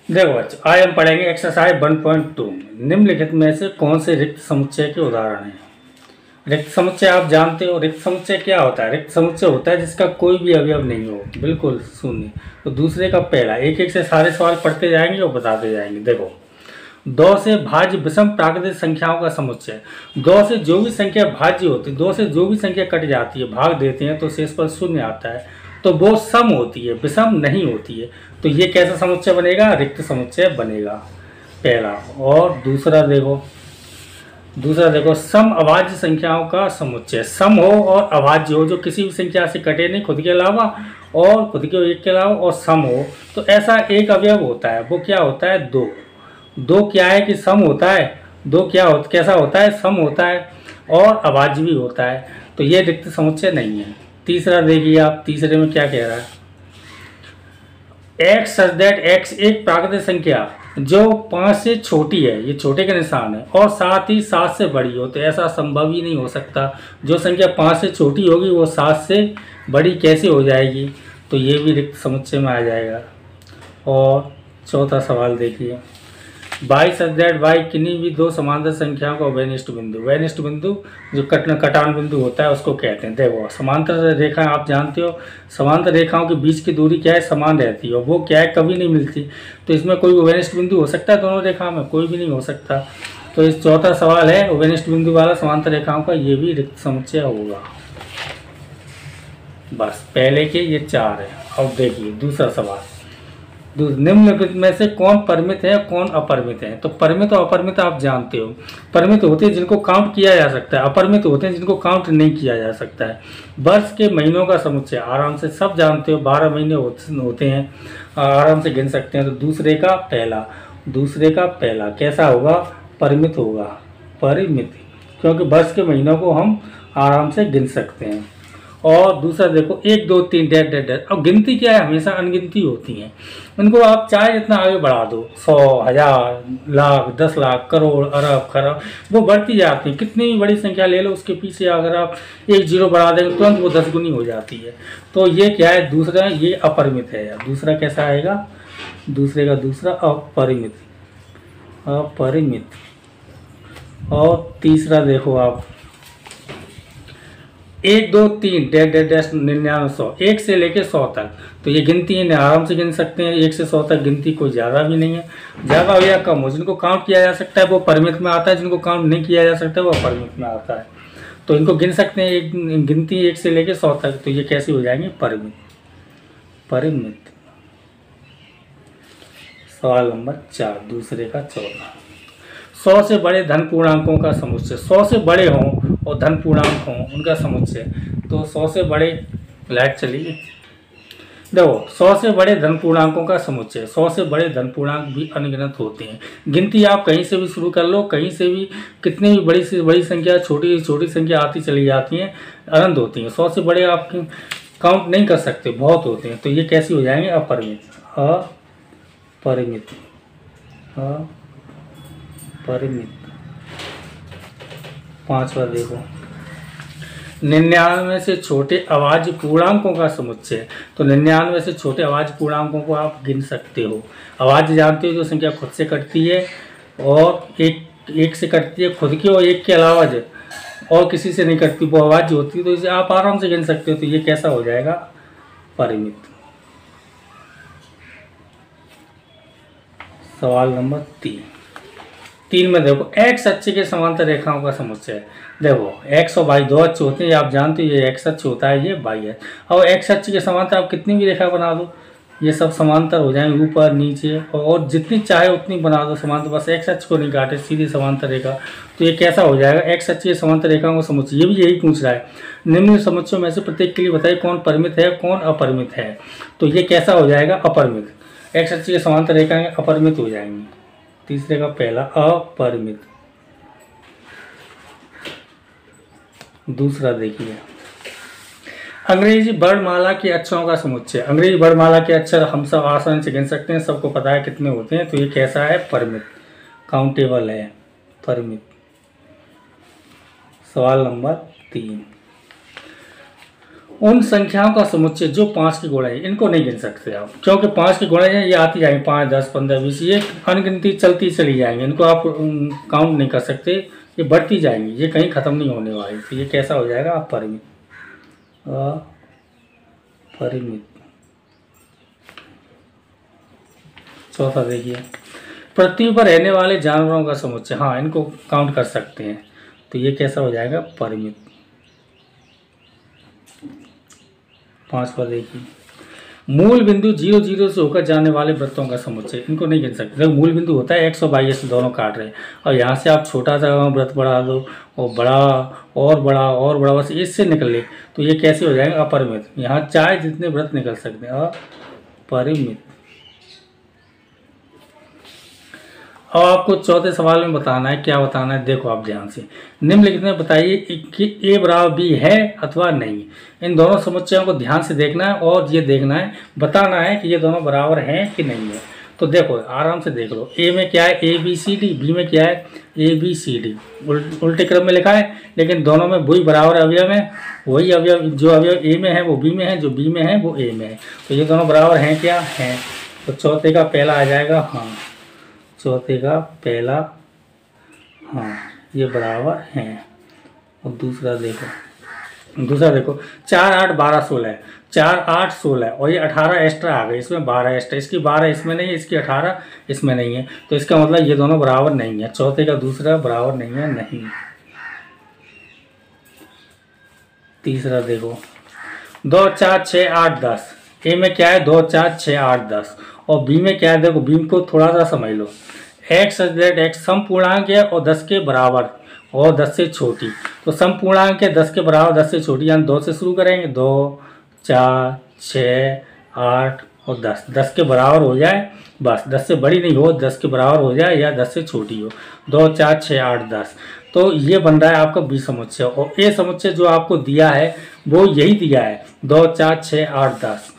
देखो बच्चों, आज हम पढ़ेंगे एक्सरसाइज 1.2 निम्नलिखित में से कौन से रिक्त समुच्चय के उदाहरण हैं। रिक्त समुच्चय आप जानते हो, रिक्त समुच्चय क्या होता है? रिक्त समुच्चय होता है जिसका कोई भी अवयव नहीं हो, बिल्कुल शून्य। तो दूसरे का पहला, एक एक से सारे सवाल पढ़ते जाएंगे और बताते जाएंगे। देखो, 2 से भाज्य विषम प्राकृतिक संख्याओं का समुच्चय। 2 से जो भी संख्या भाज्य होती है, 2 से जो भी संख्या कट जाती है, भाग देते हैं तो शेष पर शून्य आता है, तो वो सम होती है, विषम नहीं होती है। तो ये कैसा समुच्चय बनेगा? रिक्त समुच्चय बनेगा, पहला। और दूसरा देखो, सम अभाज्य संख्याओं का समुच्चय। सम हो और अभाज्य हो, जो किसी भी संख्या से कटे नहीं, खुद के अलावा और खुद के एक के अलावा, और सम हो, तो ऐसा एक अवयव होता है। वो क्या होता है? 2। 2 क्या है कि सम होता है। 2 कैसा होता है? सम होता है और अभाज्य भी होता है। तो ये रिक्त समुच्चय नहीं है। तीसरा देखिए आप, तीसरे में क्या कह रहा है? एक्स सच दैट एक्स एक प्राकृतिक संख्या जो 5 से छोटी है, ये छोटे के निशान है, और साथ ही 7 से बड़ी हो। तो ऐसा संभव ही नहीं हो सकता। जो संख्या 5 से छोटी होगी वो 7 से बड़ी कैसे हो जाएगी? तो ये भी रिक्त समुच्चय में आ जाएगा। और चौथा सवाल देखिए, बाई सच दैट बाई किन्हीं भी 2 समांतर संख्याओं का उभयनिष्ठ बिंदु। उभयनिष्ठ बिंदु जो कटान बिंदु होता है उसको कहते हैं। देखो, समांतर रेखा आप जानते हो, समांतर रेखाओं के बीच की दूरी क्या है? समान रहती है, और वो क्या है? कभी नहीं मिलती। तो इसमें कोई उभयनिष्ठ बिंदु हो सकता है? दोनों रेखा में कोई भी नहीं हो सकता। तो इस चौथा सवाल है उभयनिष्ठ बिंदु वाला समांतर रेखाओं का, ये भी रिक्त समुच्चय होगा। बस, पहले के ये 4 है। अब देखिए दूसरा सवाल, निम्नलिखित में से कौन परिमित है, कौन अपरिमित है? तो परिमित और अपरिमित आप जानते हो। परिमित होते हैं जिनको काउंट किया जा सकता है, अपरिमित होते हैं जिनको काउंट नहीं किया जा सकता है। वर्ष के महीनों का समुच्चय आराम से सब जानते हो, 12 महीने होते हैं, आराम से गिन सकते हैं। तो दूसरे का पहला कैसा होगा? परिमित होगा, परिमित, क्योंकि वर्ष के महीनों को हम आराम से गिन सकते हैं। और दूसरा देखो, 1 2 3 डैट डैट डैट। अब गिनती क्या है? हमेशा अनगिनती होती हैं। इनको आप चाहे जितना आगे बढ़ा दो, 100, 1000, लाख, 10 लाख, करोड़, अरब, खरब, वो बढ़ती जाती है। कितनी भी बड़ी संख्या ले लो, उसके पीछे अगर आप 1 0 बढ़ा देंगे तुरंत वो 10 गुनी हो जाती है। तो ये क्या है? दूसरा, ये अपरिमित है। दूसरा कैसा आएगा? दूसरा अपरिमित, अपरिमित। और तीसरा देखो आप, 1 2 3 डैश डैश डैश 99 100, 1 से लेके 100 तक। तो ये गिनती है, आराम से गिन सकते हैं। 1 से 100 तक गिनती कोई ज़्यादा भी नहीं है, ज़्यादा हो या कम हो। जिनको काउंट किया जा सकता है वो परिमित में आता है, जिनको काउंट नहीं किया जा सकता है वो अपरिमित में आता है। तो इनको गिन सकते हैं, एक गिनती 1 से लेके 100 तक। तो ये कैसे हो जाएंगे? परिमित, परिमित। सवाल नंबर 4, दूसरे का चौथा, 100 से बड़े धन पूर्णांकों का समुच्चय। 100 से बड़े हों और धन पूर्णांक हों, उनका समुच्चय। तो 100 से बड़े, लाइट चलिए, देखो, 100 से बड़े धन पूर्णांकों का समुच्चय। 100 से बड़े धन पूर्णांक भी अनगिनत होते हैं। गिनती आप कहीं से भी शुरू कर लो, कहीं से भी, कितनी भी बड़ी से बड़ी संख्या, छोटी से छोटी संख्या आती चली जाती हैं, अनंत होती हैं। 100 से बड़े आप काउंट नहीं कर सकते, बहुत होते हैं। तो ये कैसी हो जाएंगे? अपरिमित, अपरिमित, अपरिमित। पांचवा देखो, 99 से छोटे अभाज्य पूर्णांकों का समुच्चय। तो 99 से छोटे अभाज्य पूर्णांकों को आप गिन सकते हो। अभाज्य जानते हो, जो संख्या खुद से कटती है और एक से कटती है, खुद की और एक के अलावा और किसी से नहीं कटती, वो अभाज्य होती है। तो इसे आप आराम से गिन सकते हो। तो ये कैसा हो जाएगा? परिमित। सवाल नंबर 3 में देखो, एक्स अक्ष के समांतर रेखाओं का समुच्चय। देखो, एक्स और वाई 2 अक्ष होते हैं, आप जानते हो। ये एक्स अक्ष होता है, ये वाई है। और एक्स अक्ष के समांतर आप कितनी भी रेखा बना दो, ये सब समांतर हो जाएंगे, ऊपर नीचे, और जितनी चाहे उतनी बना दो समांतर, बस एक्स अक्ष को नहीं काटे, सीधी समांतर रेखा। तो ये कैसा हो जाएगा? एक्स अक्ष के समांतर रेखाओं का समुच्चय। ये भी यही पूछ रहा है, निम्न समुच्चयों में से प्रत्येक के लिए बताइए कौन परिमित है, कौन अपरिमित है। तो ये कैसा हो जाएगा? अपरिमित। एक्स अक्ष के समांतर रेखाएं अपरिमित हो जाएंगी। तीसरे का पहला, अपरिमित। दूसरा देखिए, अंग्रेजी वर्णमाला के अक्षरों का समुच्चय। अंग्रेजी वर्णमाला के अक्षर हम सब आसानी से गिन सकते हैं, सबको पता है कितने होते हैं। तो ये कैसा है? परिमित, काउंटेबल है, परिमित। सवाल नंबर 3, उन संख्याओं का समुच्चय जो 5 के गुणे हैं, इनको नहीं गिन सकते आप, क्योंकि 5 के गुणे हैं ये आती जाएंगे, 5, 10, 15, 20, ये अनगिनती चलती चली जाएंगी, इनको आप काउंट नहीं कर सकते, ये बढ़ती जाएंगी, ये कहीं ख़त्म नहीं होने वाली। तो ये कैसा हो जाएगा? अपरिमित। अपरिमित। चौथा देखिए, पृथ्वी पर रहने वाले जानवरों का समुच्चय, हाँ इनको काउंट कर सकते हैं, तो ये कैसा हो जाएगा? परिमित। 5वां देखिए, मूल बिंदु 0, 0 से होकर जाने वाले वृत्तों का समुच्चय, इनको नहीं गिन सकते। देखो मूल बिंदु होता है x और y से दोनों काट रहे हैं, और यहाँ से आप छोटा सा वृत्त बढ़ा दो और बड़ा और बड़ा और बड़ा, बस इससे निकले, तो ये कैसे हो जाएंगे? अपरिमित। यहाँ चाहे जितने वृत्त निकल सकते हैं, अपरिमित। अब आपको चौथे सवाल में बताना है, क्या बताना है? देखो आप ध्यान से, निम्नलिखित में बताइए कि a बराबर b है अथवा नहीं। इन दोनों समुच्चयों को ध्यान से देखना है और ये देखना है, बताना है कि ये दोनों बराबर हैं कि नहीं है। तो देखो आराम से देख लो, a में क्या है? a b c d, b में क्या है? a b c d, उल्टे क्रम में लिखा है, लेकिन दोनों में वही बराबर अवयव है, वही अवयव, जो अवयव a में है वो b में है, जो b में है वो a में है, तो ये दोनों बराबर हैं क्या? हैं। तो चौथे का पहला आ जाएगा हाँ, चौथे का पहला हाँ, ये बराबर हैं। और दूसरा देखो, 4, 8, 12, 16 है, 4, 8, 16 और ये 18 एक्स्ट्रा आ गए, इसमें 12 एक्स्ट्रा, इसकी 12 इसमें नहीं है, इसकी 18 इसमें नहीं है, तो इसका मतलब ये दोनों बराबर नहीं है। चौथे का दूसरा बराबर नहीं है, नहीं। तीसरा देखो, 2, 4, 6, 8, 10, ए में क्या है? 2, 4, 6, 8, 10, और बी में क्या है? देखो बी को थोड़ा सा समझ लो, x सम पूर्णांक है और 10 के बराबर और 10 से छोटी, तो सम पूर्णांक है 10 के बराबर 10 से छोटी, यानी 2 से शुरू करेंगे, 2, 4, 6, 8 और 10, 10 के बराबर हो जाए बस, 10 से बड़ी नहीं हो, 10 के बराबर हो जाए या 10 से छोटी हो, 2, 4, 6, 8, 10, तो ये बन रहा है आपका बी समुच्चय। और ए समुच्चय जो आपको दिया है वो यही दिया है, 2, 4, 6, 8, 10,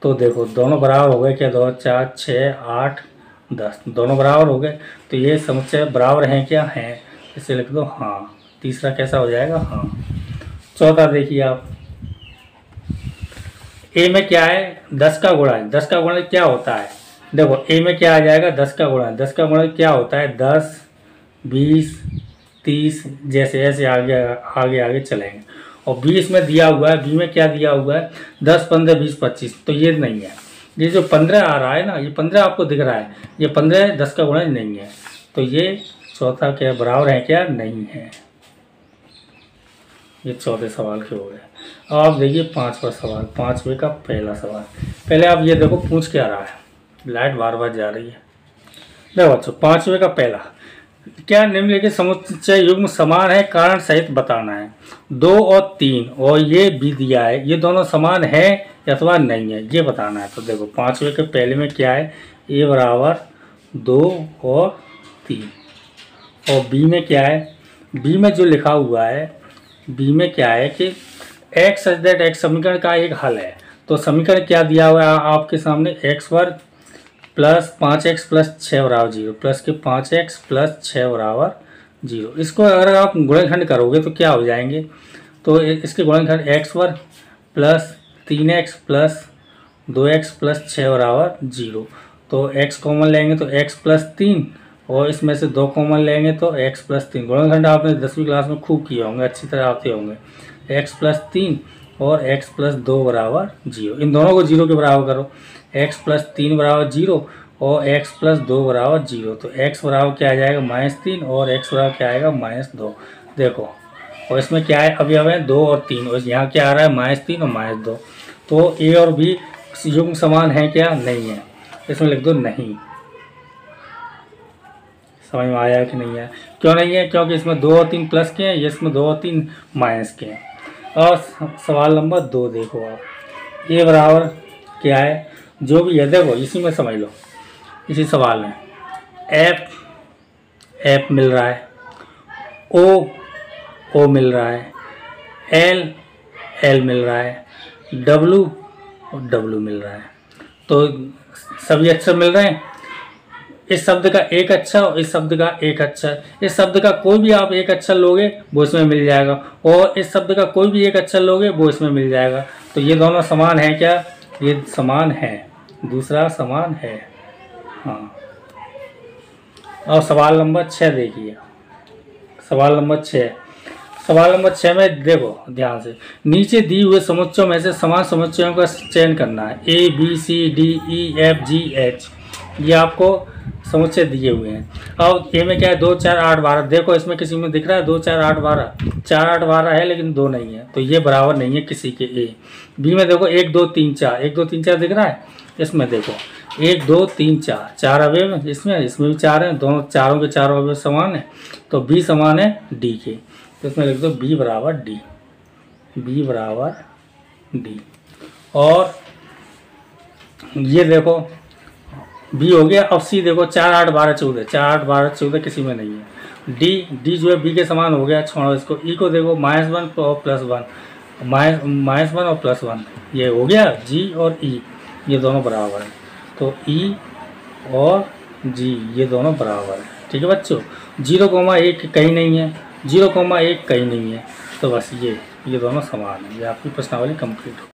तो देखो दोनों बराबर हो गए क्या? 2, 4, 6, 8, 10, दोनों बराबर हो गए, तो ये समुच्चय बराबर हैं क्या? हैं, इसे लिख दो हाँ। तीसरा कैसा हो जाएगा? हाँ। चौथा देखिए आप, ए में क्या है? 10 का गुणा है, 10 का गुणा क्या होता है? देखो ए में क्या आ जाएगा? 10 का गुणा, 10 का गुणा क्या होता है? 10, 20, 30, जैसे ऐसे आगे आगे आगे चलेंगे। और 20 में दिया हुआ है, बी में क्या दिया हुआ है? 10, 15, 20, 25, तो ये नहीं है। ये जो 15 आ रहा है ना, ये 15 आपको दिख रहा है, ये 15 10 का गुणा नहीं है, तो ये चौथा क्या बराबर है क्या? नहीं है। ये चौथे सवाल के हो गए। अब आप देखिए 5वां सवाल, 5वें का पहला सवाल। पहले आप ये देखो पूछ क्या रहा है, लाइट बार बार जा रही है। देखो बच्चों 5वें का पहला, क्या निम्नलिखित समुच्चय युग्म समान है? कारण सहित बताना है। 2 और 3 और ये भी दिया है, ये दोनों समान है अथवा नहीं है, ये बताना है। तो देखो 5वें के पहले में क्या है? ए बराबर 2 और 3, और बी में क्या है? बी में जो लिखा हुआ है, बी में क्या है कि एक्स सच दैट एक्स समीकरण का एक हल है। तो समीकरण क्या दिया हुआ है आपके सामने? एक्स वर्ग प्लस 5x प्लस 6 बराबर 0, प्लस के 5x प्लस 6 बराबर 0। इसको अगर आप गुणनखंड करोगे तो क्या हो जाएंगे? तो इसके गुणनखंड एक्स वर्ग plus 3x plus 2x plus 6 बराबर 0। तो x कॉमन लेंगे तो x प्लस 3, और इसमें से 2 कॉमन लेंगे तो x प्लस 3। गुणनखंड आपने 10वीं क्लास में खूब किए होंगे, अच्छी तरह आते होंगे। x प्लस 3 और x प्लस 2 बराबर 0, इन दोनों को 0 के बराबर करो। x प्लस 3 बराबर 0 और x प्लस 2 बराबर 0, तो x बराबर क्या आ जाएगा? -3, और x बराबर क्या आएगा? -2। देखो, और इसमें क्या है? अवयव है 2 और 3, और यहाँ क्या आ रहा है? -3 और -2। तो a और b युग्म समान है क्या? नहीं है, इसमें लिख दो नहीं। समझ में आया कि नहीं है? क्यों नहीं है? क्योंकि इसमें 2 और 3 प्लस के हैं, ये इसमें 2 और 3 माइनस के हैं। और सवाल नंबर 2 देखो आप, ए बराबर क्या है? जो भी है देखो इसी में समझ लो, इसी सवाल में एफ मिल रहा है, ओ मिल रहा है, एल मिल रहा है, डब्लू मिल रहा है। तो सभी अक्षर मिल रहे हैं, इस शब्द का एक अक्षर और इस शब्द का एक अक्षर, इस शब्द का कोई भी आप एक अक्षर लोगे वो इसमें मिल जाएगा, और इस शब्द का कोई भी एक अक्षर लोगे वो इसमें मिल जाएगा। तो ये दोनों समान है क्या? ये समान है, दूसरा समान है। हाँ, और सवाल नंबर 6 देखिए। सवाल नंबर 6, सवाल नंबर 6 में देखो ध्यान से, नीचे दी हुए समुच्चयों में से समान समुच्चयों का चयन करना है। A B C D E F G H, ये आपको समुच्चय दिए हुए हैं। अब ए में क्या है? 2 4 8 12। देखो इसमें किसी में दिख रहा है 2 4 8 12, 4 8 12 है लेकिन 2 नहीं है, तो ये बराबर नहीं है किसी के। ए बी में देखो 1 2 3 4, 1 2 3 4 दिख रहा है, इसमें देखो 1 2 3 4, 4 अवयव इसमें भी 4 हैं, दोनों चारों के चारों अवयव समान है, तो बी समान है डी के। तो इसमें लिख दो बी बराबर डी, बी बराबर डी। और ये देखो बी हो गया। अब सी देखो 4 8 12 14, 4 8 12 14 किसी में नहीं है। डी जो है बी के समान हो गया, छोड़ो इसको। ई को देखो -1 और +1, -1 और +1, ये हो गया। जी और ई ये दोनों बराबर हैं, तो ई और जी ये दोनों बराबर हैं। ठीक है बच्चों, 0,1 कहीं नहीं है, 0,1 कहीं नहीं है, तो बस ये दोनों समान है। ये आपकी प्रश्नावली कंप्लीट हो।